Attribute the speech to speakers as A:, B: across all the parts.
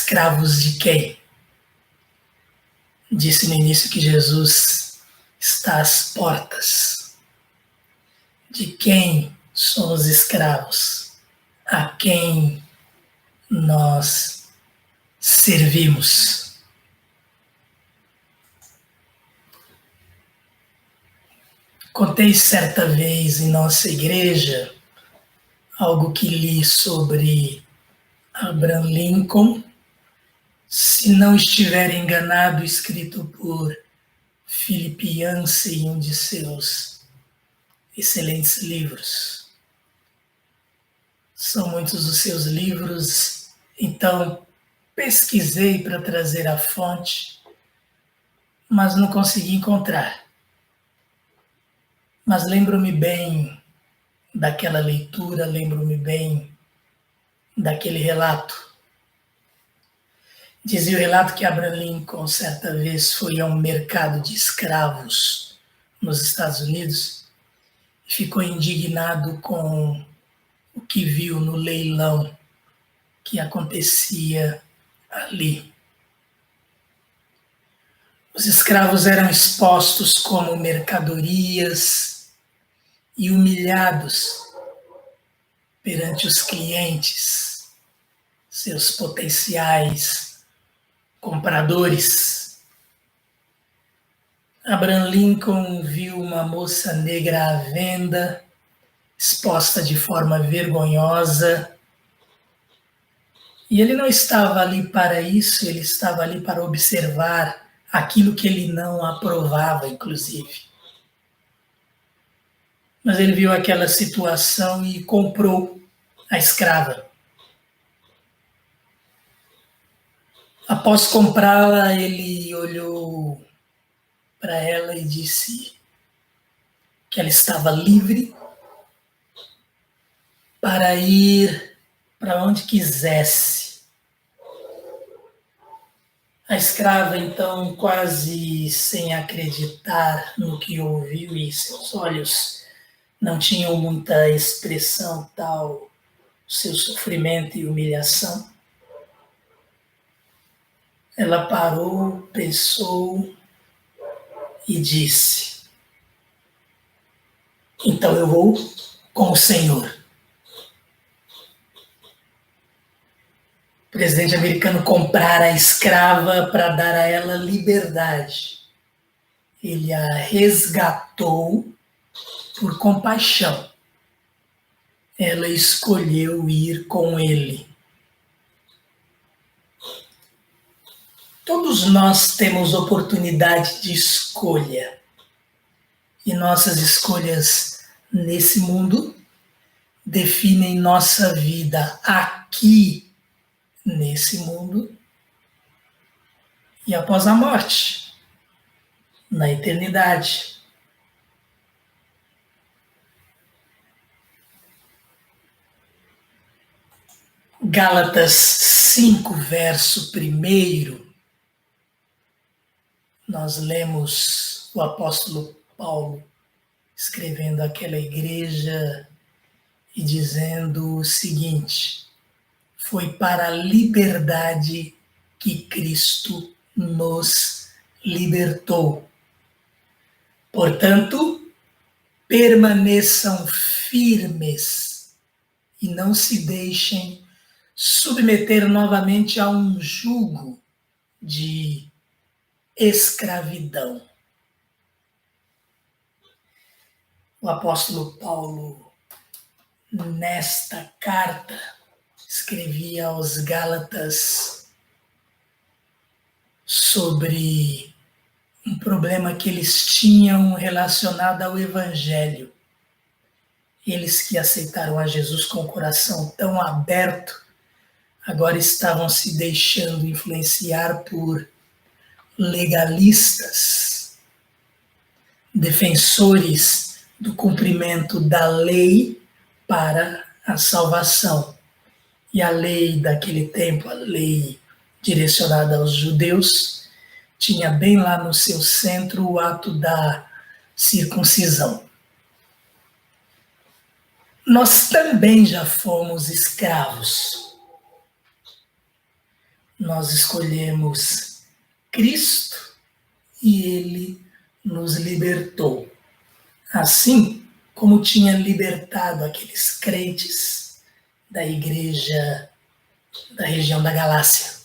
A: escravos de quem? Disse no início que Jesus está às portas. De quem somos escravos? A quem nós servimos? Contei certa vez em nossa igreja algo que li sobre Abraham Lincoln, se não estiver enganado, escrito por Philip Yancey em um de seus excelentes livros. São muitos os seus livros, então pesquisei para trazer a fonte, mas não consegui encontrar. Mas lembro-me bem daquela leitura, lembro-me bem daquele relato. Dizia o relato que Abraham Lincoln certa vez foi a um mercado de escravos nos Estados Unidos e ficou indignado com o que viu no leilão que acontecia ali. Os escravos eram expostos como mercadorias e humilhados perante os clientes, seus potenciais compradores. Abraham Lincoln viu uma moça negra à venda, exposta de forma vergonhosa, e ele não estava ali para isso, ele estava ali para observar aquilo que ele não aprovava, inclusive. Mas ele viu aquela situação e comprou a escrava. Após comprá-la, ele olhou para ela e disse que ela estava livre para ir para onde quisesse. A escrava, então, quase sem acreditar no que ouviu, e seus olhos não tinham muita expressão tal, seu sofrimento e humilhação. Ela parou, pensou e disse: então eu vou com o Senhor. O presidente americano comprara a escrava para dar a ela liberdade. Ele a resgatou por compaixão. Ela escolheu ir com ele. Todos nós temos oportunidade de escolha. E nossas escolhas nesse mundo definem nossa vida aqui nesse mundo e após a morte, na eternidade. Gálatas 5, verso 1, nós lemos o apóstolo Paulo escrevendo àquela igreja e dizendo o seguinte: foi para a liberdade que Cristo nos libertou. Portanto, permaneçam firmes e não se deixem submeter novamente a um jugo de escravidão. O apóstolo Paulo, nesta carta, escrevia aos Gálatas sobre um problema que eles tinham relacionado ao Evangelho. Eles que aceitaram a Jesus com o coração tão aberto, agora estavam se deixando influenciar por legalistas, defensores do cumprimento da lei para a salvação. E a lei daquele tempo, a lei direcionada aos judeus, tinha bem lá no seu centro o ato da circuncisão. Nós também já fomos escravos. nós escolhemos Cristo e Ele nos libertou. Assim como tinha libertado aqueles crentes da igreja da região da Galácia.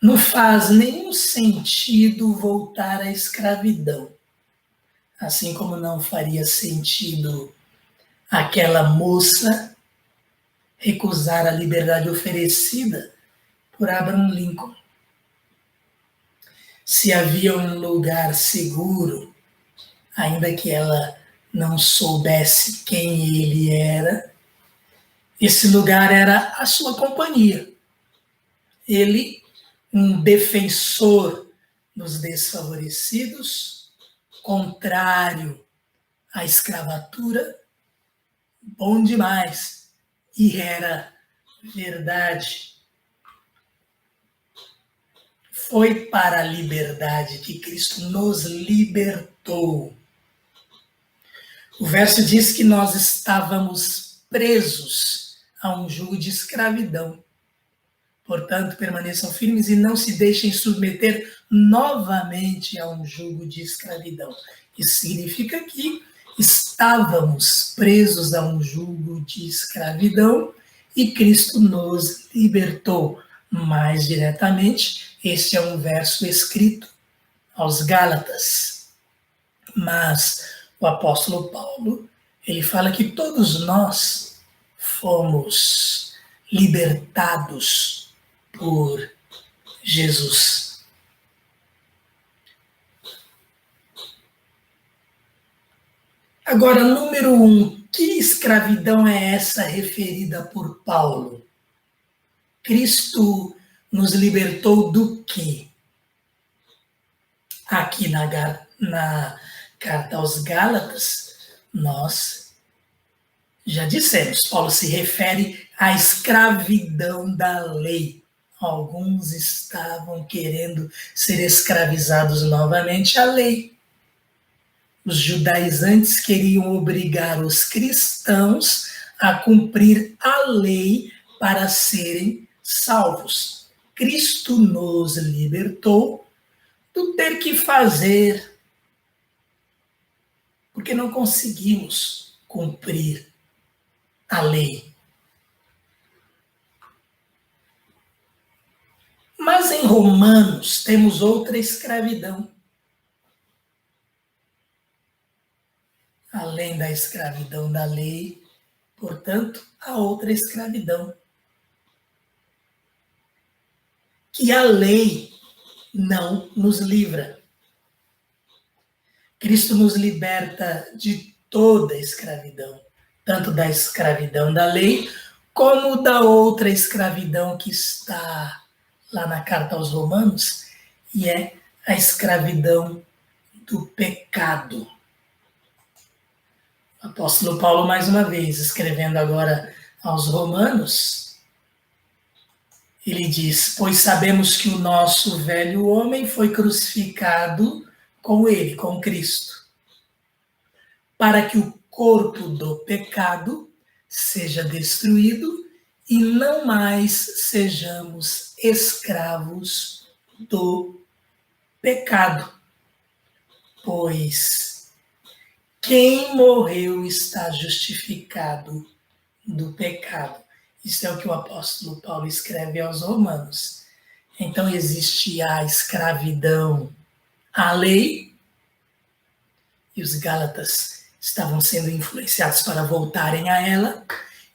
A: Não faz nenhum sentido voltar à escravidão, assim como não faria sentido aquela moça recusar a liberdade oferecida por Abraham Lincoln. Se havia um lugar seguro, ainda que ela não soubesse quem ele era, esse lugar era a sua companhia. Ele, um defensor dos desfavorecidos, contrário à escravatura, bom demais, e era verdade. Foi para a liberdade que Cristo nos libertou. O verso diz que nós estávamos presos a um jugo de escravidão. Portanto, permaneçam firmes e não se deixem submeter novamente a um jugo de escravidão. Isso significa que estávamos presos a um jugo de escravidão e Cristo nos libertou. Mais diretamente, este é um verso escrito aos Gálatas. Mas o apóstolo Paulo, ele fala que todos nós fomos libertados por Jesus. Agora, número 1, que escravidão é essa referida por Paulo? Cristo nos libertou do quê? Aqui na carta aos Gálatas, nós já dissemos, Paulo se refere à escravidão da lei. Alguns estavam querendo ser escravizados novamente à lei. Os judaizantes queriam obrigar os cristãos a cumprir a lei para serem salvos. Cristo nos libertou do ter que fazer, porque não conseguimos cumprir a lei. Mas em Romanos temos outra escravidão. Além da escravidão da lei, portanto, há outra escravidão. Que a lei não nos livra. Cristo nos liberta de toda a escravidão, tanto da escravidão da lei, como da outra escravidão que está lá na carta aos Romanos, e é a escravidão do pecado. O apóstolo Paulo, mais uma vez, escrevendo agora aos Romanos, ele diz: pois sabemos que o nosso velho homem foi crucificado com ele, com Cristo, para que o corpo do pecado seja destruído e não mais sejamos escravos do pecado. Pois quem morreu está justificado do pecado. Isso é o que o apóstolo Paulo escreve aos Romanos. Então existe a escravidão à lei, e os Gálatas estavam sendo influenciados para voltarem a ela,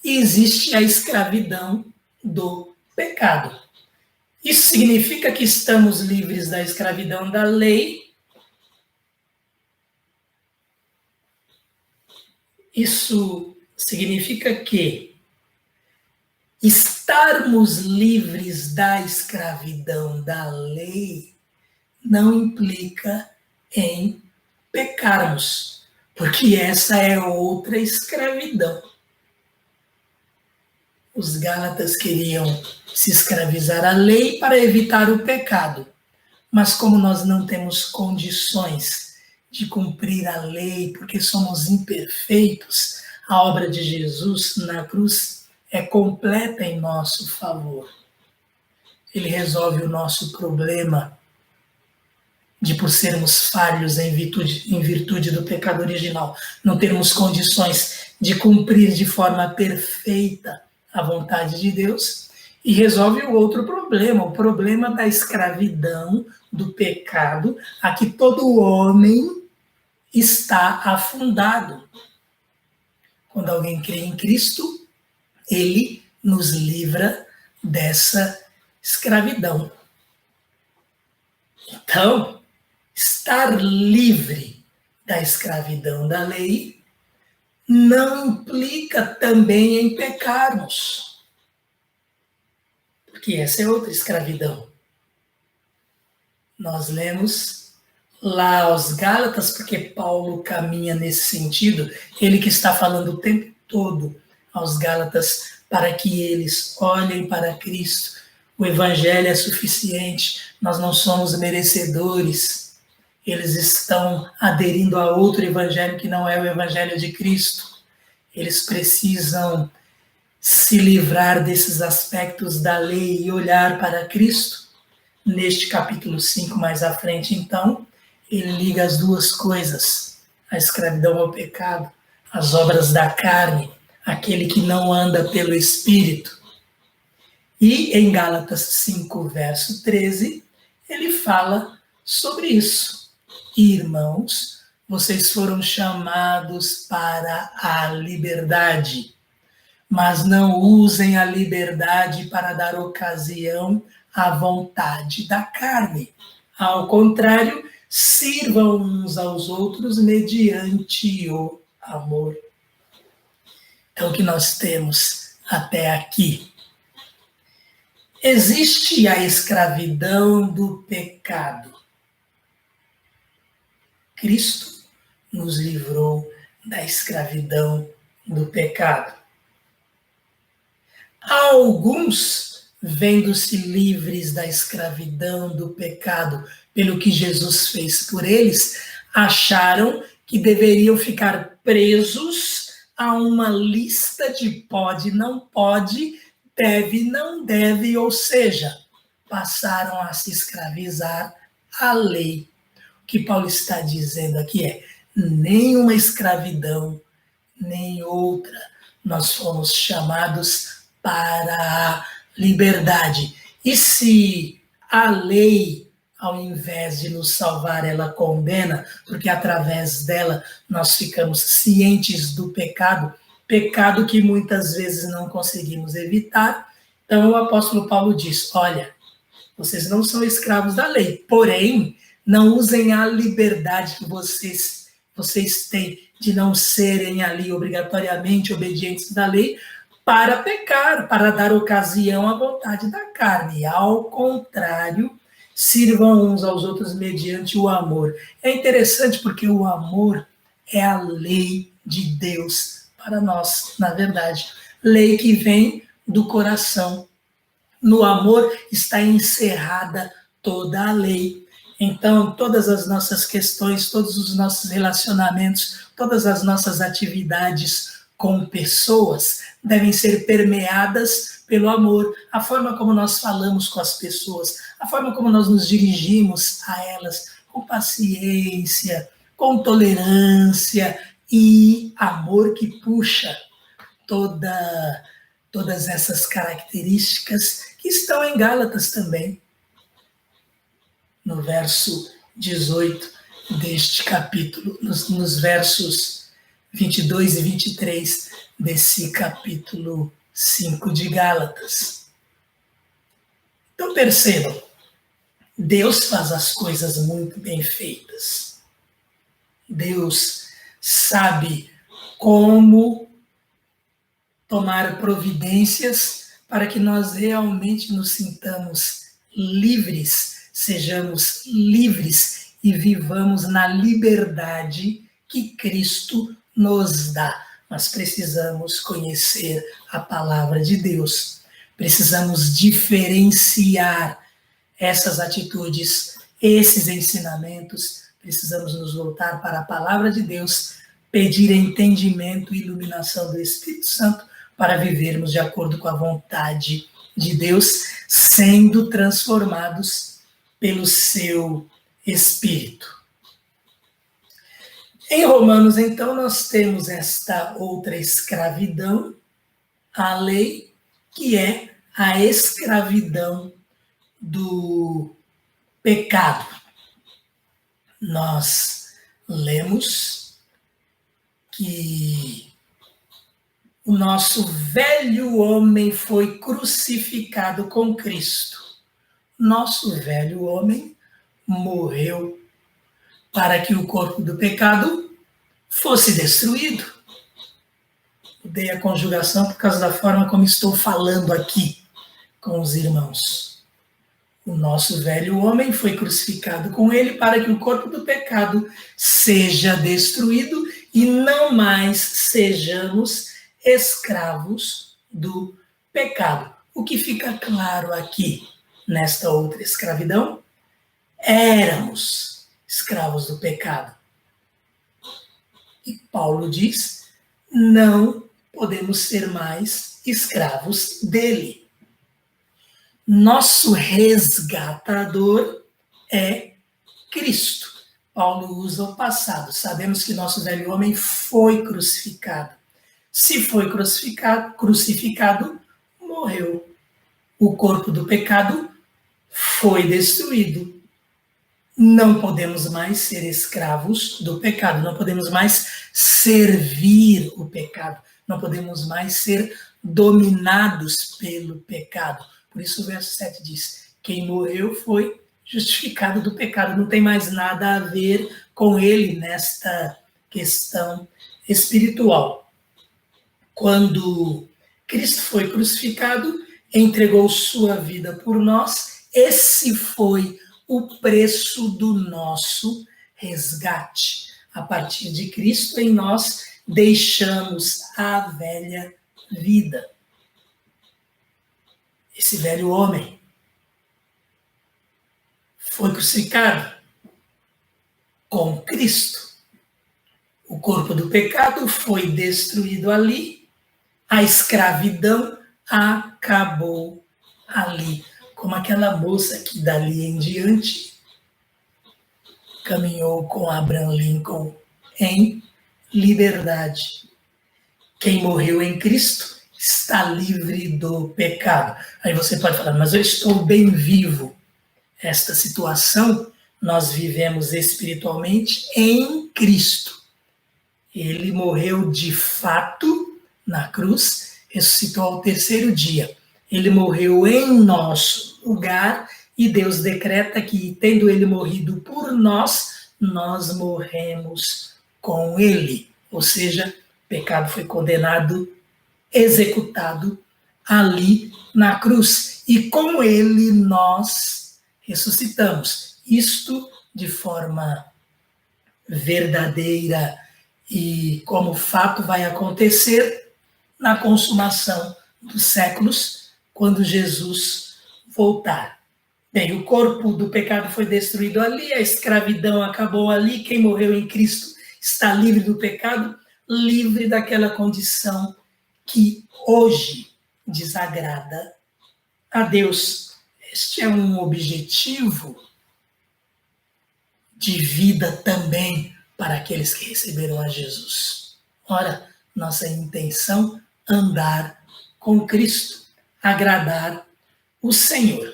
A: e existe a escravidão do pecado. Isso significa que estamos livres da escravidão da lei. Isso significa que estarmos livres da escravidão da lei não implica em pecarmos, porque essa é outra escravidão. Os Gálatas queriam se escravizar à lei para evitar o pecado, mas como nós não temos condições de cumprir a lei, porque somos imperfeitos, a obra de Jesus na cruz é completa em nosso favor. Ele resolve o nosso problema de, por sermos falhos em virtude do pecado original, não termos condições de cumprir de forma perfeita a vontade de Deus, e resolve o outro problema, o problema da escravidão, do pecado, a que todo homem está afundado. Quando alguém crê em Cristo, ele nos livra dessa escravidão. Então, estar livre da escravidão da lei não implica também em pecarmos, porque essa é outra escravidão. Nós lemos lá aos Gálatas, porque Paulo caminha nesse sentido, ele que está falando o tempo todo aos Gálatas para que eles olhem para Cristo. O Evangelho é suficiente, nós não somos merecedores. Eles estão aderindo a outro Evangelho que não é o Evangelho de Cristo. Eles precisam se livrar desses aspectos da lei e olhar para Cristo. Neste capítulo 5, mais à frente, então, ele liga as duas coisas, a escravidão ao pecado, as obras da carne, aquele que não anda pelo Espírito. E em Gálatas 5, verso 13, ele fala sobre isso. Irmãos, vocês foram chamados para a liberdade, mas não usem a liberdade para dar ocasião à vontade da carne. Ao contrário, sirvam uns aos outros mediante o amor. Então, o que nós temos até aqui? Existe a escravidão do pecado. Cristo nos livrou da escravidão do pecado. Alguns, vendo-se livres da escravidão do pecado pelo que Jesus fez por eles, acharam que deveriam ficar presos a uma lista de pode, não pode, deve, não deve, ou seja, passaram a se escravizar à lei. O que Paulo está dizendo aqui é: nenhuma escravidão, nem outra. Nós fomos chamados para a liberdade. E se a lei, ao invés de nos salvar, ela condena, porque através dela nós ficamos cientes do pecado, pecado que muitas vezes não conseguimos evitar. Então o apóstolo Paulo diz: olha, vocês não são escravos da lei, porém, não usem a liberdade que vocês têm de não serem ali obrigatoriamente obedientes da lei para pecar, para dar ocasião à vontade da carne. Ao contrário, sirvam uns aos outros mediante o amor. É interessante porque o amor é a lei de Deus para nós, na verdade. Lei que vem do coração. No amor está encerrada toda a lei. Então, todas as nossas questões, todos os nossos relacionamentos, todas as nossas atividades com pessoas devem ser permeadas pelo amor. A forma como nós falamos com as pessoas, a forma como nós nos dirigimos a elas, com paciência, com tolerância e amor que puxa todas essas características que estão em Gálatas também. No verso 18 deste capítulo, nos versos 22 e 23 desse capítulo 5 de Gálatas. Então percebam, Deus faz as coisas muito bem feitas. Deus sabe como tomar providências para que nós realmente nos sintamos livres, sejamos livres e vivamos na liberdade que Cristo nos dá. Mas precisamos conhecer a palavra de Deus. Precisamos diferenciar essas atitudes, esses ensinamentos. Precisamos nos voltar para a palavra de Deus, pedir entendimento e iluminação do Espírito Santo para vivermos de acordo com a vontade de Deus, sendo transformados pelo seu Espírito. Em Romanos, então, nós temos esta outra escravidão, a lei, que é a escravidão do pecado. Nós lemos que o nosso velho homem foi crucificado com Cristo. Nosso velho homem morreu para que o corpo do pecado fosse destruído. Mudei a conjugação por causa da forma como estou falando aqui com os irmãos. O nosso velho homem foi crucificado com ele para que o corpo do pecado seja destruído e não mais sejamos escravos do pecado. O que fica claro aqui, nesta outra escravidão, éramos escravos do pecado. E Paulo diz, não podemos ser mais escravos dele. Nosso resgatador é Cristo. Paulo usa o passado. Sabemos que nosso velho homem foi crucificado. Se foi crucificado, morreu. O corpo do pecado foi destruído. Não podemos mais ser escravos do pecado. Não podemos mais servir o pecado. Não podemos mais ser dominados pelo pecado. Por isso o verso 7 diz, quem morreu foi justificado do pecado. Não tem mais nada a ver com ele nesta questão espiritual. Quando Cristo foi crucificado, entregou sua vida por nós, esse foi o preço do nosso resgate. A partir de Cristo em nós, deixamos a velha vida. Esse velho homem foi crucificado com Cristo. O corpo do pecado foi destruído ali, a escravidão acabou ali. Como aquela moça que dali em diante caminhou com Abraham Lincoln em liberdade. Quem morreu em Cristo está livre do pecado. Aí você pode falar, mas eu estou bem vivo. Esta situação nós vivemos espiritualmente em Cristo. Ele morreu de fato na cruz, ressuscitou ao terceiro dia. Ele morreu em nosso lugar e Deus decreta que, tendo ele morrido por nós, nós morremos com ele. Ou seja, o pecado foi condenado, executado ali na cruz. E com ele nós ressuscitamos. Isto de forma verdadeira e como fato vai acontecer na consumação dos séculos, quando Jesus voltar. Bem, o corpo do pecado foi destruído ali, a escravidão acabou ali, quem morreu em Cristo está livre do pecado, livre daquela condição que hoje desagrada a Deus. Este é um objetivo de vida também para aqueles que receberam a Jesus. Ora, nossa intenção é andar com Cristo, agradar o Senhor.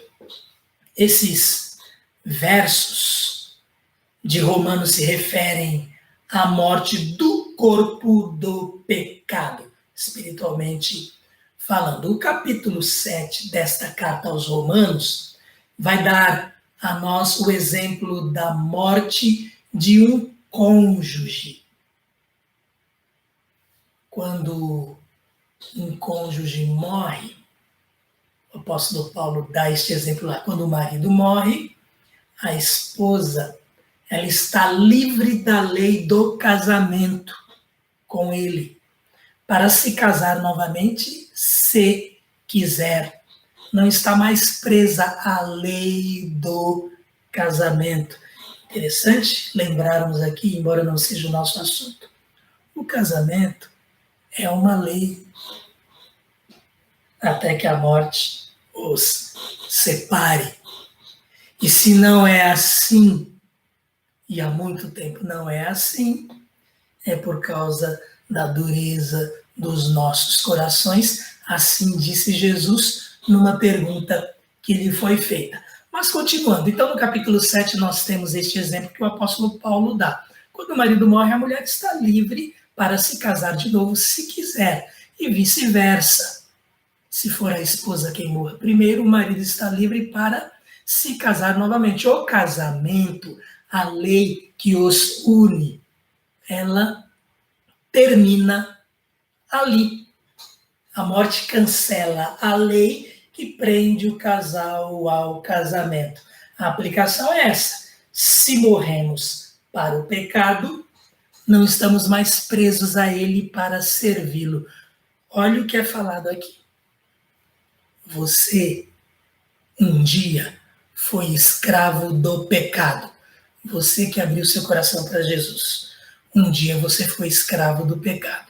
A: Esses versos de Romanos se referem à morte do corpo do pecado, espiritualmente falando. O capítulo 7 desta carta aos Romanos vai dar a nós o exemplo da morte de um cônjuge. Quando um cônjuge morre, o apóstolo Paulo dá este exemplo lá. Quando o marido morre, a esposa ela está livre da lei do casamento com ele, para se casar novamente, se quiser. Não está mais presa à lei do casamento. Interessante lembrarmos aqui, embora não seja o nosso assunto, o casamento é uma lei. até que a morte os separe. E se não é assim, e há muito tempo não é assim, é por causa da dureza dos nossos corações, assim disse Jesus numa pergunta que lhe foi feita. Mas continuando, então no capítulo 7 nós temos este exemplo que o apóstolo Paulo dá. Quando o marido morre, a mulher está livre para se casar de novo se quiser, e vice-versa. Se for a esposa quem morra primeiro, o marido está livre para se casar novamente. O casamento, a lei que os une, ela termina ali. A morte cancela a lei que prende o casal ao casamento. A aplicação é essa. Se morremos para o pecado, não estamos mais presos a ele para servi-lo. Olha o que é falado aqui. Você, um dia, foi escravo do pecado. Você que abriu seu coração para Jesus. Um dia você foi escravo do pecado.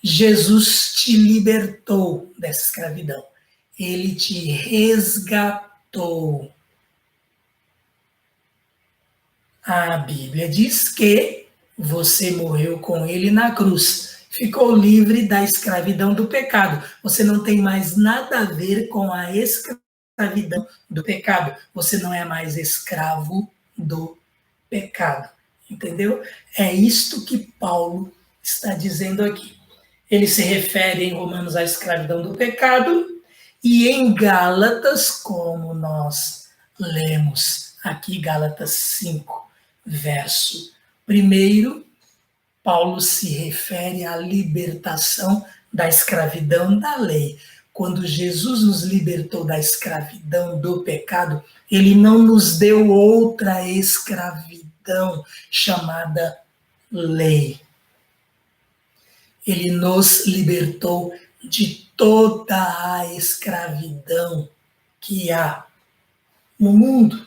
A: Jesus te libertou dessa escravidão. Ele te resgatou. A Bíblia diz que você morreu com ele na cruz. Ficou livre da escravidão do pecado. Você não tem mais nada a ver com a escravidão do pecado. Você não é mais escravo do pecado. Entendeu? É isto que Paulo está dizendo aqui. Ele se refere em Romanos à escravidão do pecado e em Gálatas, como nós lemos aqui, Gálatas 5, verso 1, Paulo se refere à libertação da escravidão da lei. Quando Jesus nos libertou da escravidão do pecado, ele não nos deu outra escravidão chamada lei. Ele nos libertou de toda a escravidão que há no mundo.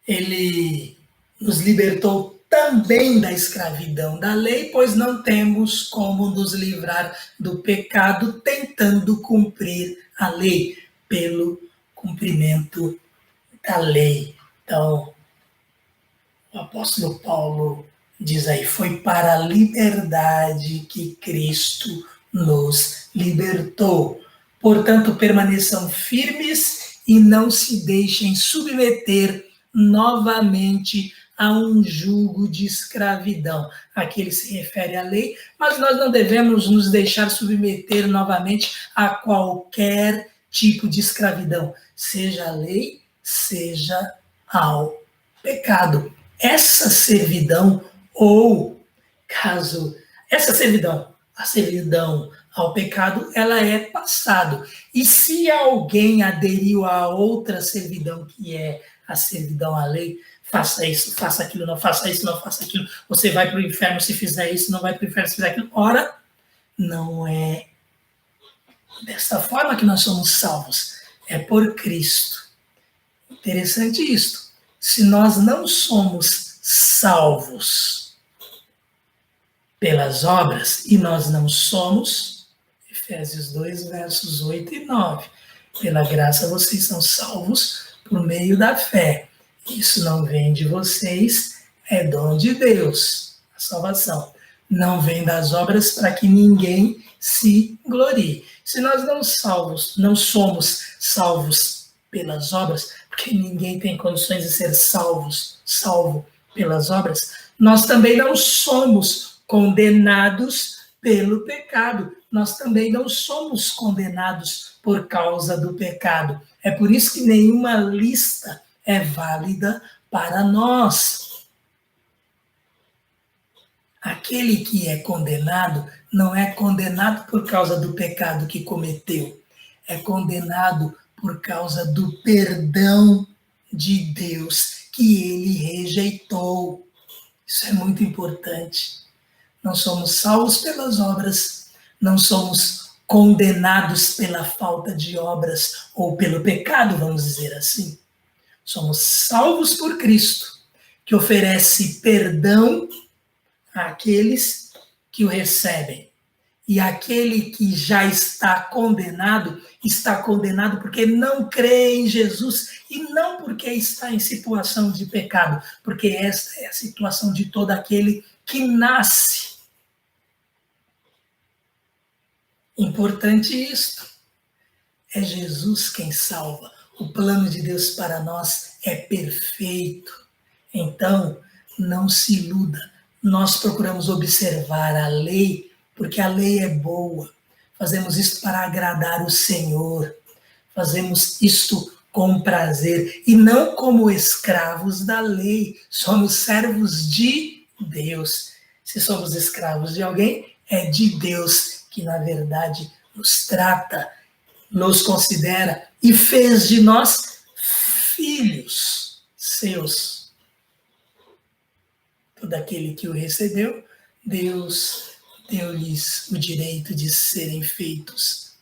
A: Ele nos libertou também da escravidão da lei, pois não temos como nos livrar do pecado tentando cumprir a lei, pelo cumprimento da lei. Então, o apóstolo Paulo diz aí, foi para a liberdade que Cristo nos libertou. Portanto, permaneçam firmes e não se deixem submeter novamente a um jugo de escravidão. Aqui ele se refere à lei, mas nós não devemos nos deixar submeter novamente a qualquer tipo de escravidão, seja a lei, seja ao pecado. Essa servidão, ou caso essa servidão, a servidão ao pecado, ela é passado. E se alguém aderiu a outra servidão, que é a servidão à lei, faça isso, faça aquilo, não faça isso, não faça aquilo, você vai para o inferno se fizer isso, não vai para o inferno se fizer aquilo. Ora, não é dessa forma que nós somos salvos, é por Cristo. Interessante isto. Se nós não somos salvos pelas obras, e nós não somos, Efésios 2, versos 8 e 9, pela graça vocês são salvos por meio da fé. Isso não vem de vocês, é dom de Deus, a salvação. Não vem das obras para que ninguém se glorie. Se nós não somos salvos pelas obras, porque ninguém tem condições de ser salvo pelas obras, nós também não somos condenados pelo pecado. Nós também não somos condenados por causa do pecado. É por isso que nenhuma lista é válida para nós. Aquele que é condenado não é condenado por causa do pecado que cometeu, é condenado por causa do perdão de Deus que ele rejeitou. Isso é muito importante. Não somos salvos pelas obras, não somos condenados pela falta de obras ou pelo pecado, vamos dizer assim. Somos salvos por Cristo, que oferece perdão àqueles que o recebem. E aquele que já está condenado porque não crê em Jesus e não porque está em situação de pecado, porque esta é a situação de todo aquele que nasce. Importante isto. É Jesus quem salva. O plano de Deus para nós é perfeito. Então, não se iluda. Nós procuramos observar a lei, porque a lei é boa. Fazemos isto para agradar o Senhor. Fazemos isto com prazer e não como escravos da lei. Somos servos de Deus. Se somos escravos de alguém, é de Deus que, na verdade, nos trata, nos considera e fez de nós filhos seus. Todo aquele que o recebeu, Deus deu-lhes o direito de serem feitos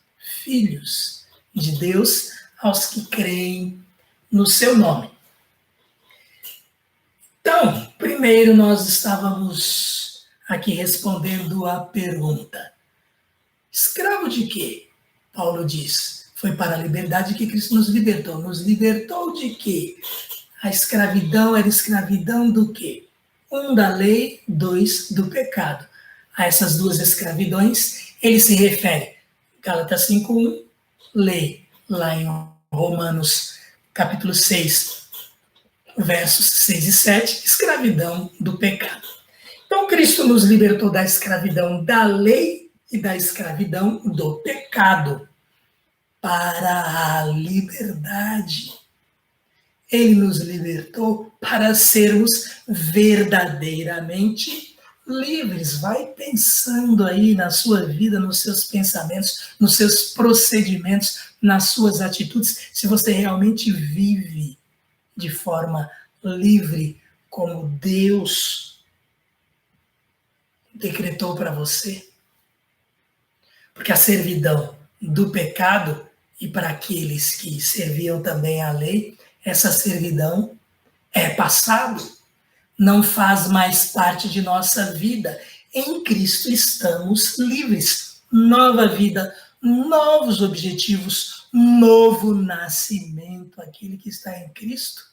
A: filhos de Deus aos que creem no seu nome. Então, primeiro nós estávamos aqui respondendo a pergunta: escravo de quê? Paulo diz, foi para a liberdade que Cristo nos libertou. Nos libertou de quê? A escravidão era escravidão do quê? 1, da lei, 2, do pecado. A essas duas escravidões, ele se refere. Gálatas 5:1, lei. Lá em Romanos, capítulo 6, versos 6 e 7, escravidão do pecado. Então, Cristo nos libertou da escravidão da lei e da escravidão do pecado para a liberdade. Ele nos libertou para sermos verdadeiramente livres. Vai pensando aí na sua vida, nos seus pensamentos, nos seus procedimentos, nas suas atitudes, se você realmente vive de forma livre, como Deus decretou para você. Porque a servidão do pecado, e para aqueles que serviam também à lei, essa servidão é passado, não faz mais parte de nossa vida. Em Cristo estamos livres. Nova vida, novos objetivos, novo nascimento. Aquele que está em Cristo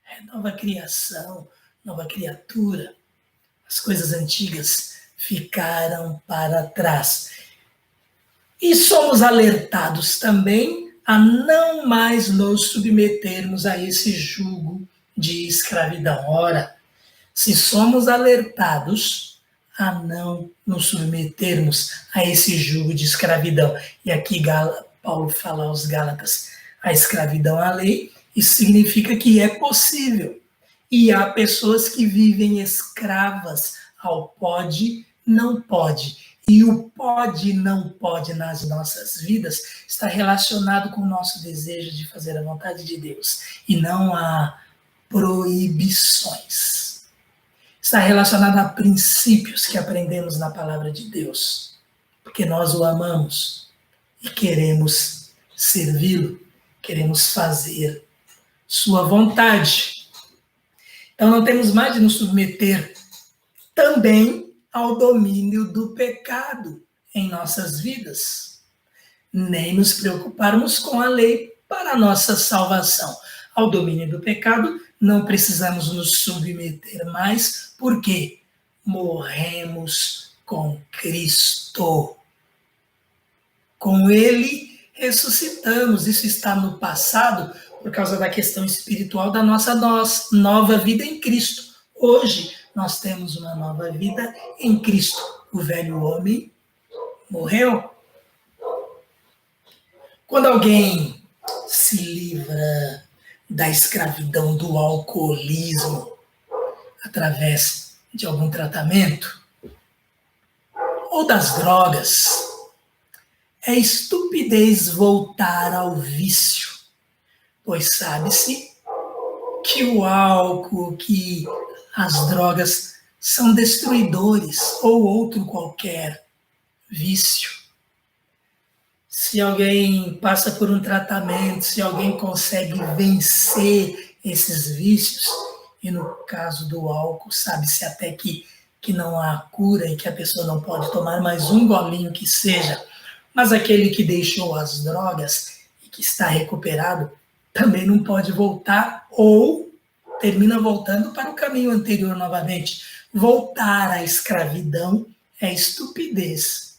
A: é nova criação, nova criatura. As coisas antigas ficaram para trás. E somos alertados também a não mais nos submetermos a esse jugo de escravidão. Ora, se somos alertados a não nos submetermos a esse jugo de escravidão, e aqui Paulo fala aos Gálatas, a escravidão à lei, isso significa que é possível. E há pessoas que vivem escravas ao pode, não pode. E o pode e não pode nas nossas vidas está relacionado com o nosso desejo de fazer a vontade de Deus e não a proibições. Está relacionado a princípios que aprendemos na palavra de Deus, porque nós o amamos e queremos servi-lo, queremos fazer sua vontade. Então não temos mais de nos submeter também ao domínio do pecado em nossas vidas, nem nos preocuparmos com a lei para a nossa salvação. Ao domínio do pecado, não precisamos nos submeter mais, porque morremos com Cristo. Com Ele ressuscitamos. Isso está no passado por causa da questão espiritual da nossa nova vida em Cristo. Hoje, nós temos uma nova vida em Cristo. O velho homem morreu. Quando alguém se livra da escravidão do alcoolismo através de algum tratamento ou das drogas, é estupidez voltar ao vício, pois sabe-se que o álcool, que as drogas são destruidores, ou outro qualquer vício. Se alguém passa por um tratamento, se alguém consegue vencer esses vícios, e no caso do álcool, sabe-se até que que não há cura e que a pessoa não pode tomar mais um golinho que seja, mas aquele que deixou as drogas e que está recuperado também não pode voltar ou termina voltando para o caminho anterior novamente. Voltar à escravidão é estupidez.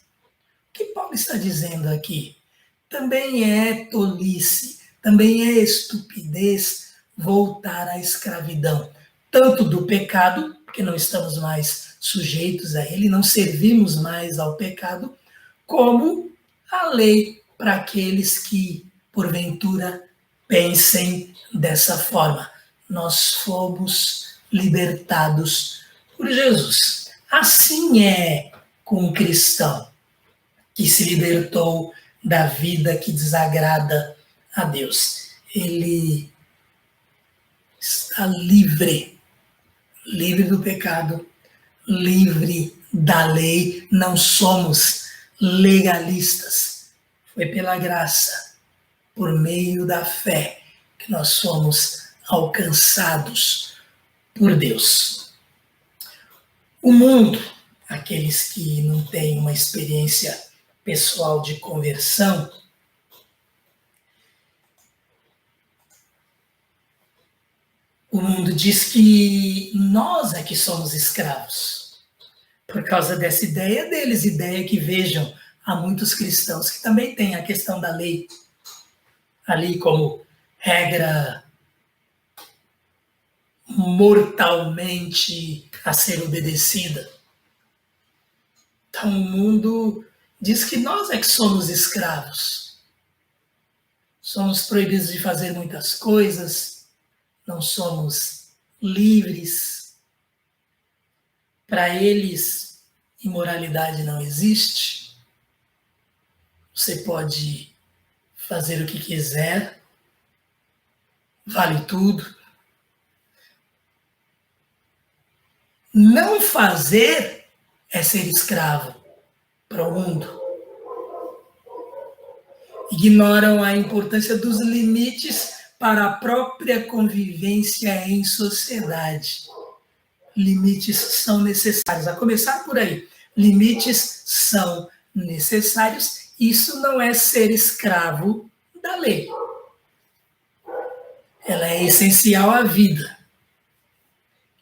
A: O que Paulo está dizendo aqui? Também é tolice, também é estupidez voltar à escravidão, tanto do pecado, porque não estamos mais sujeitos a ele, não servimos mais ao pecado, como a lei para aqueles que, porventura, pensem dessa forma. Nós fomos libertados por Jesus. Assim é com o cristão que se libertou da vida que desagrada a Deus. Ele está livre, livre do pecado, livre da lei. Não somos legalistas. Foi pela graça, por meio da fé, que nós somos alcançados por Deus. O mundo, aqueles que não têm uma experiência pessoal de conversão, o mundo diz que nós é que somos escravos, por causa dessa ideia deles, ideia que, vejam, há muitos cristãos que também têm a questão da lei ali como regra mortalmente a ser obedecida. Então o mundo diz que nós é que somos escravos. Somos proibidos de fazer muitas coisas, não somos livres. Para eles, imoralidade não existe. Você pode fazer o que quiser, vale tudo. Não fazer é ser escravo para o mundo. Ignoram a importância dos limites para a própria convivência em sociedade. Limites são necessários, a começar por aí. Limites são necessários. Isso não é ser escravo da lei. Ela é essencial à vida,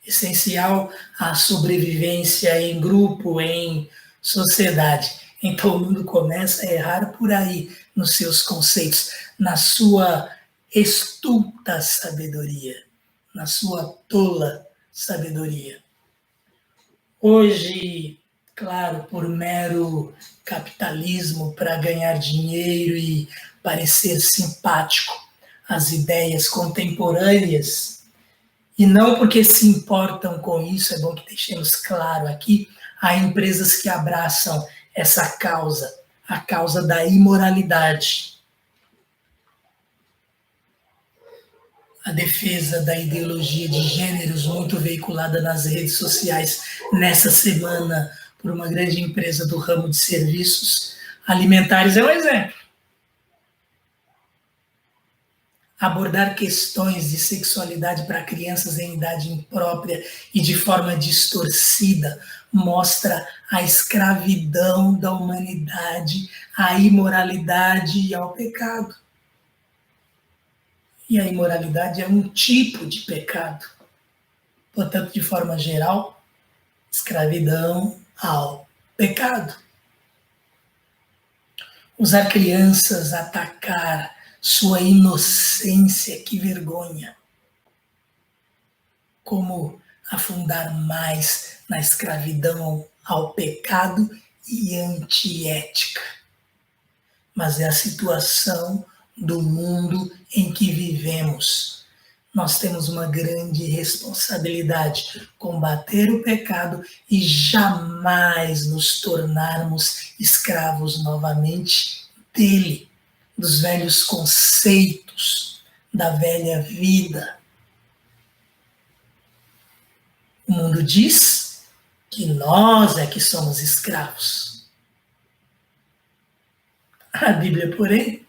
A: essencial à sobrevivência em grupo, em sociedade. Então o mundo começa a errar por aí nos seus conceitos, na sua estulta sabedoria, na sua tola sabedoria. Hoje, claro, por mero capitalismo, para ganhar dinheiro e parecer simpático às ideias contemporâneas, e não porque se importam com isso, é bom que deixemos claro aqui, há empresas que abraçam essa causa, a causa da imoralidade. A defesa da ideologia de gêneros, muito veiculada nas redes sociais nessa semana por uma grande empresa do ramo de serviços alimentares, é um exemplo. Abordar questões de sexualidade para crianças em idade imprópria e de forma distorcida mostra a escravidão da humanidade, à imoralidade e ao pecado. E a imoralidade é um tipo de pecado. Portanto, de forma geral, escravidão ao pecado. Usar crianças, atacar sua inocência, que vergonha. Como afundar mais na escravidão ao pecado e antiética. Mas é a situação do mundo em que vivemos. Nós temos uma grande responsabilidade, combater o pecado e jamais nos tornarmos escravos novamente dele, dos velhos conceitos, da velha vida. O mundo diz que nós é que somos escravos. A Bíblia, porém,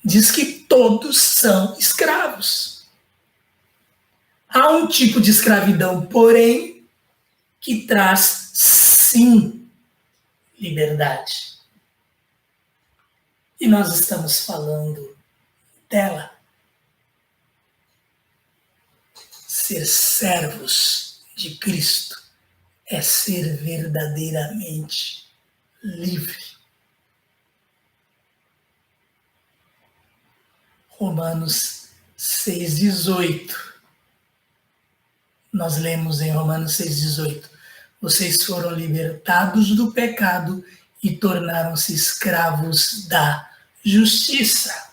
A: diz que todos são escravos. Há um tipo de escravidão, porém, que traz, sim, liberdade. E nós estamos falando dela. Ser servos de Cristo é ser verdadeiramente livre. Romanos 6,18. Nós lemos em Romanos 6,18. Vocês foram libertados do pecado e tornaram-se escravos da justiça.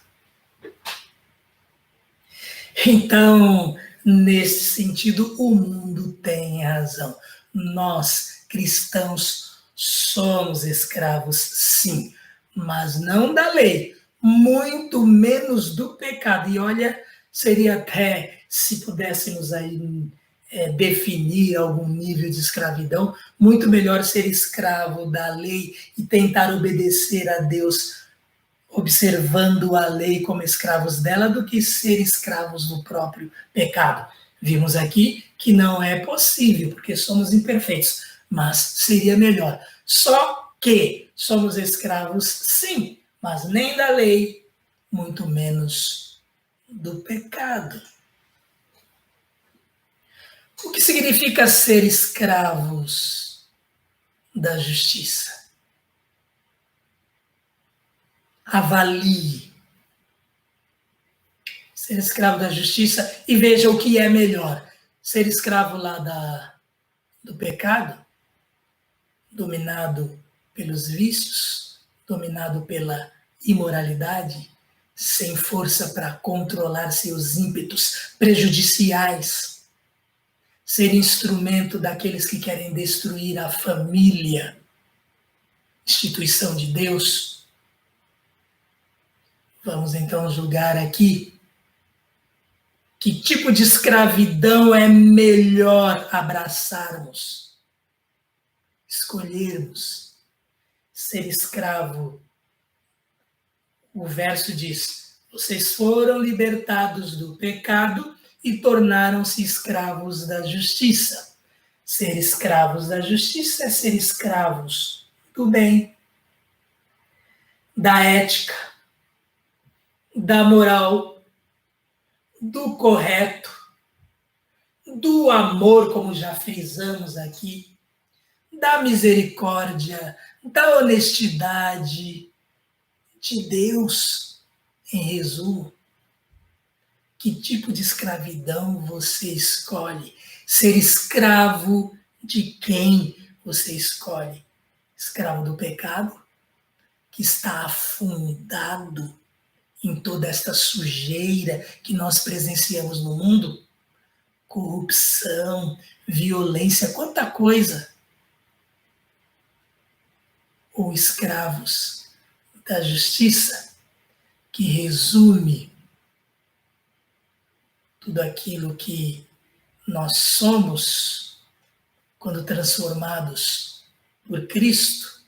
A: Então, nesse sentido, o mundo tem razão. Nós, cristãos, somos escravos, sim, mas não da lei, muito menos do pecado. E olha, seria até, se pudéssemos aí definir algum nível de escravidão, muito melhor ser escravo da lei e tentar obedecer a Deus observando a lei como escravos dela do que ser escravos do próprio pecado. Vimos aqui que não é possível, porque somos imperfeitos, mas seria melhor. Só que somos escravos, sim, mas nem da lei, muito menos do pecado. O que significa ser escravos da justiça? Avalie. Ser escravo da justiça e veja o que é melhor. Ser escravo lá do pecado, dominado pelos vícios, dominado pela imoralidade, sem força para controlar seus ímpetos prejudiciais, ser instrumento daqueles que querem destruir a família, instituição de Deus. Vamos então julgar aqui que tipo de escravidão é melhor abraçarmos, escolhermos. Ser escravo. O verso diz: vocês foram libertados do pecado e tornaram-se escravos da justiça. Ser escravos da justiça é ser escravos do bem, da ética, da moral, do correto, do amor, como já frisamos aqui, da misericórdia, da honestidade de Deus. Em resumo, que tipo de escravidão você escolhe? Ser escravo de quem você escolhe? Escravo do pecado, que está afundado em toda esta sujeira que nós presenciamos no mundo? Corrupção, violência, quanta coisa. Ou escravos da justiça, que resume tudo aquilo que nós somos quando transformados por Cristo.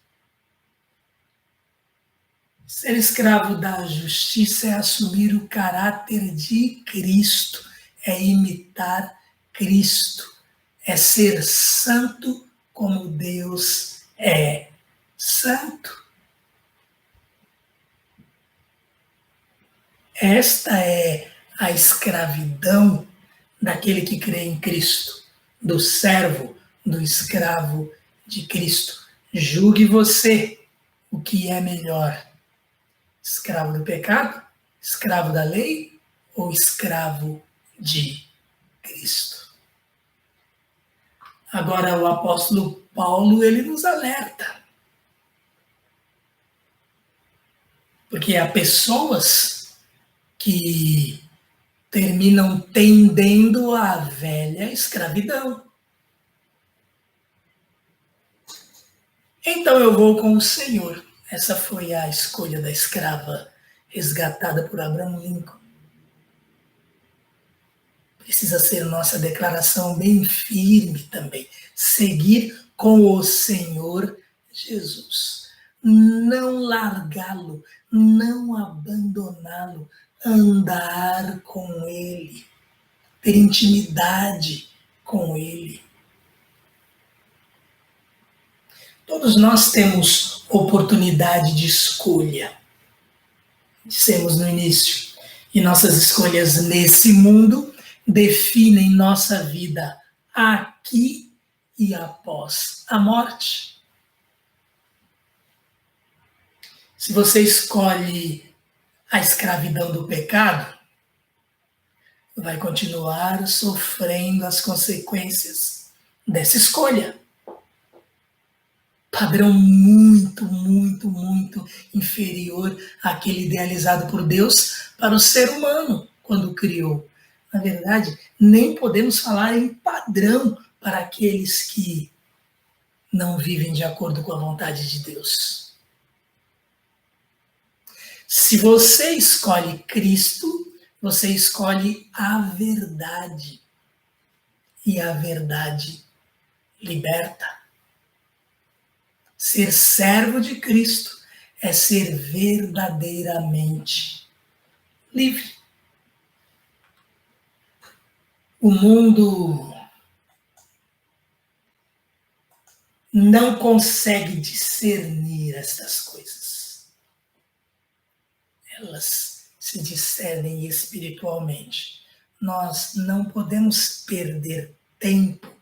A: Ser escravo da justiça é assumir o caráter de Cristo, é imitar Cristo, é ser santo como Deus é santo. Esta é a escravidão daquele que crê em Cristo, do servo, do escravo de Cristo. Julgue você o que é melhor: escravo do pecado, escravo da lei ou escravo de Cristo. Agora o apóstolo Paulo, ele nos alerta, porque há pessoas que terminam tendendo à velha escravidão. Então eu vou com o Senhor. Essa foi a escolha da escrava resgatada por Abraham Lincoln. Precisa ser nossa declaração bem firme também. Seguir com o Senhor Jesus. Não largá-lo, não abandoná-lo, andar com Ele, ter intimidade com Ele. Todos nós temos oportunidade de escolha. Dissemos no início. E nossas escolhas nesse mundo definem nossa vida aqui e após a morte. Se você escolhe a escravidão do pecado, vai continuar sofrendo as consequências dessa escolha. Padrão muito, muito, muito inferior àquele idealizado por Deus para o ser humano quando criou. Na verdade, nem podemos falar em padrão para aqueles que não vivem de acordo com a vontade de Deus. Se você escolhe Cristo, você escolhe a verdade. E a verdade liberta. Ser servo de Cristo é ser verdadeiramente livre. O mundo não consegue discernir estas coisas. Elas se discernem espiritualmente. Nós não podemos perder tempo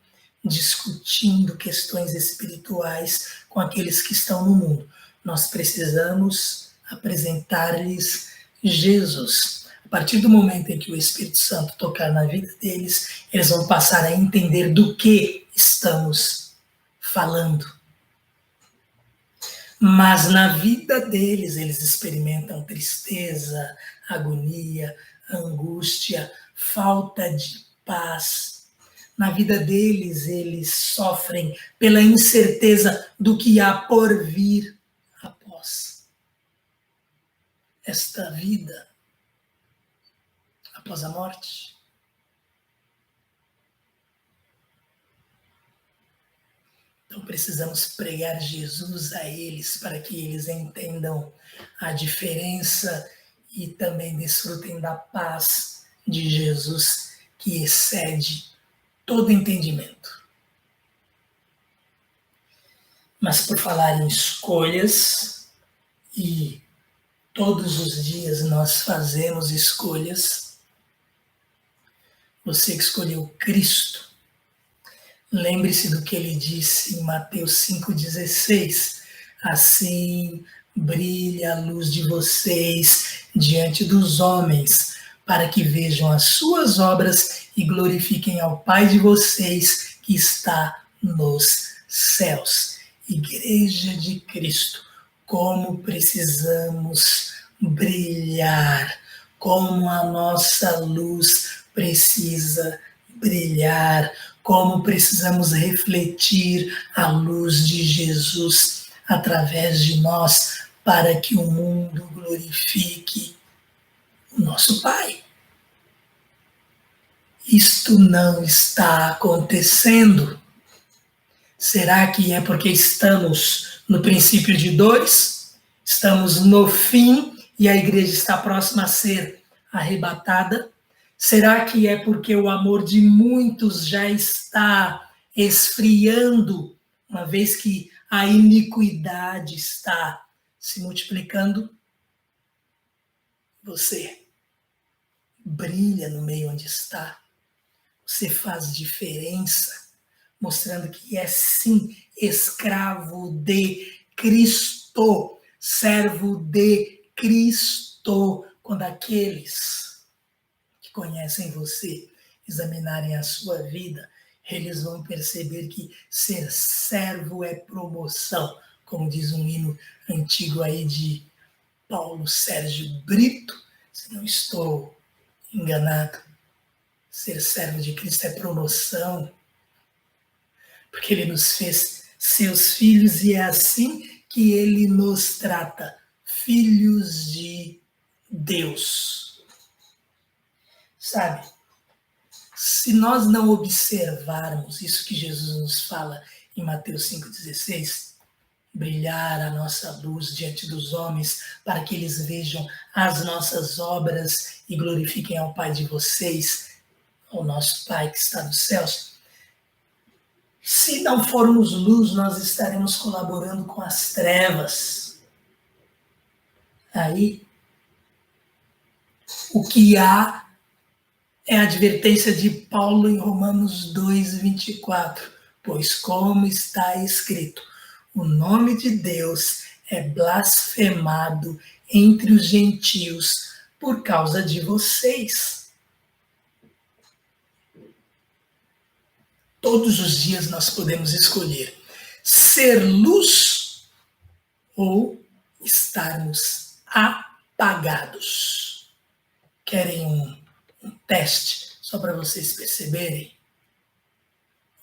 A: discutindo questões espirituais com aqueles que estão no mundo. Nós precisamos apresentar-lhes Jesus. A partir do momento em que o Espírito Santo tocar na vida deles, eles vão passar a entender do que estamos falando. Mas na vida deles, eles experimentam tristeza, agonia, angústia, falta de paz. Na vida deles, eles sofrem pela incerteza do que há por vir após esta vida, após a morte. Então precisamos pregar Jesus a eles para que eles entendam a diferença e também desfrutem da paz de Jesus que excede todo entendimento. Mas por falar em escolhas, e todos os dias nós fazemos escolhas, você que escolheu Cristo, lembre-se do que ele disse em Mateus 5,16. Assim brilha a luz de vocês diante dos homens, para que vejam as suas obras e glorifiquem ao Pai de vocês que está nos céus. Igreja de Cristo, como precisamos brilhar, como a nossa luz precisa brilhar, como precisamos refletir a luz de Jesus através de nós, para que o mundo glorifique o nosso Pai. Isto não está acontecendo. Será que é porque estamos no princípio de dores? Estamos no fim e a igreja está próxima a ser arrebatada? Será que é porque o amor de muitos já está esfriando, uma vez que a iniquidade está se multiplicando? Você brilha no meio onde está. Você faz diferença, mostrando que é sim escravo de Cristo, servo de Cristo, quando aqueles que conhecem você examinarem a sua vida, eles vão perceber que ser servo é promoção, como diz um hino antigo aí de Paulo Sérgio Brito, se não estou enganado. Ser servo de Cristo é promoção, porque ele nos fez seus filhos e é assim que ele nos trata, filhos de Deus. Sabe, se nós não observarmos isso que Jesus nos fala em Mateus 5,16, brilhar a nossa luz diante dos homens, para que eles vejam as nossas obras e glorifiquem ao Pai de vocês, ao nosso Pai que está nos céus. Se não formos luz, nós estaremos colaborando com as trevas. Aí, o que há é a advertência de Paulo em Romanos 2:24. Pois como está escrito, o nome de Deus é blasfemado entre os gentios por causa de vocês. Todos os dias nós podemos escolher ser luz ou estarmos apagados. Querem um teste só para vocês perceberem?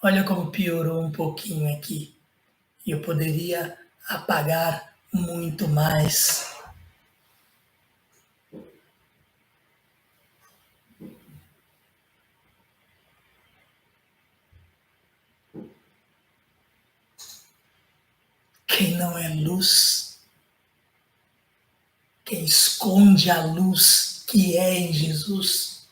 A: Olha como piorou um pouquinho aqui. E eu poderia apagar muito mais. Quem não é luz, quem esconde a luz que é em Jesus,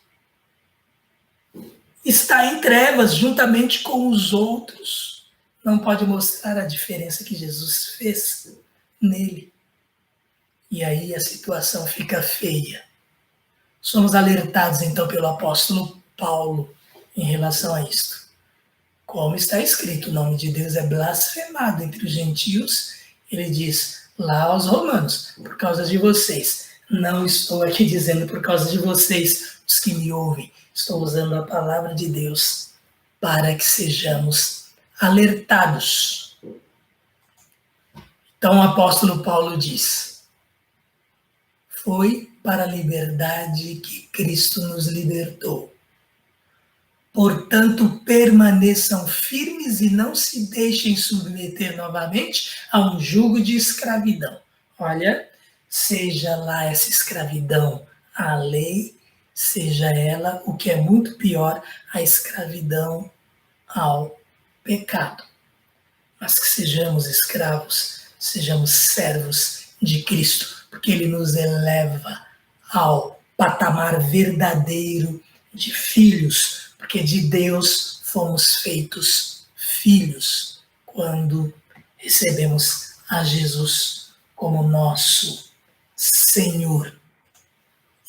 A: está em trevas juntamente com os outros. Não pode mostrar a diferença que Jesus fez nele. E aí a situação fica feia. Somos alertados então pelo apóstolo Paulo em relação a isto. Como está escrito, o nome de Deus é blasfemado entre os gentios. Ele diz lá aos romanos, por causa de vocês. Não estou aqui dizendo por causa de vocês, os que me ouvem. Estou usando a palavra de Deus para que sejamos alertados. Então o apóstolo Paulo diz: foi para a liberdade que Cristo nos libertou. Portanto, permaneçam firmes e não se deixem submeter novamente a um jugo de escravidão. Olha, seja lá essa escravidão à lei, seja ela, o que é muito pior, a escravidão ao pecado. Mas que sejamos escravos, sejamos servos de Cristo, porque Ele nos eleva ao patamar verdadeiro de filhos, porque de Deus fomos feitos filhos quando recebemos a Jesus como nosso Senhor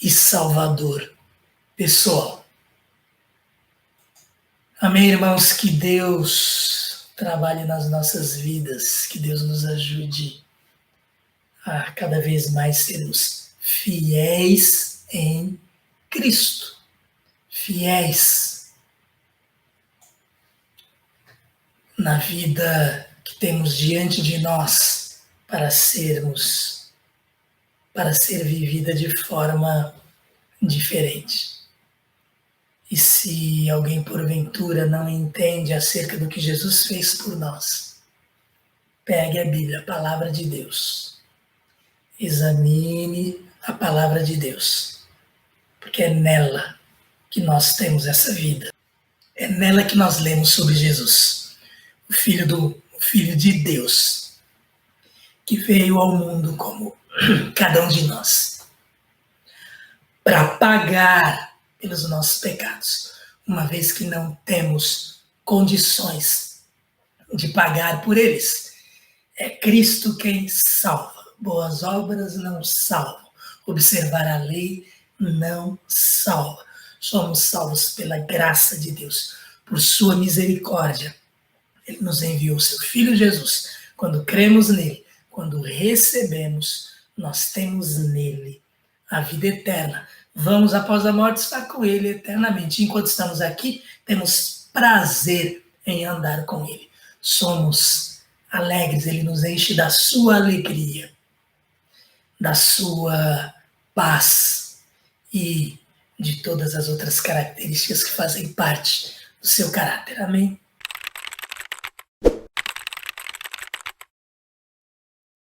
A: e Salvador pessoal. Amém, irmãos? Que Deus trabalhe nas nossas vidas, que Deus nos ajude a cada vez mais sermos fiéis em Cristo. Fiéis na vida que temos diante de nós para ser vivida de forma diferente. E se alguém porventura não entende acerca do que Jesus fez por nós, pegue a Bíblia, a palavra de Deus. Examine a palavra de Deus, porque é nela que nós temos essa vida. É nela que nós lemos sobre Jesus, o Filho de Deus, que veio ao mundo como cada um de nós, para pagar pelos nossos pecados, uma vez que não temos condições de pagar por eles. É Cristo quem salva. Boas obras não salvam. Observar a lei não salva. Somos salvos pela graça de Deus, por sua misericórdia. Ele nos enviou seu Filho Jesus. Quando cremos nele, quando recebemos, nós temos nele a vida eterna. Vamos, após a morte, estar com ele eternamente. Enquanto estamos aqui, temos prazer em andar com ele. Somos alegres, ele nos enche da sua alegria, da sua paz e de todas as outras características que fazem parte do seu caráter. Amém?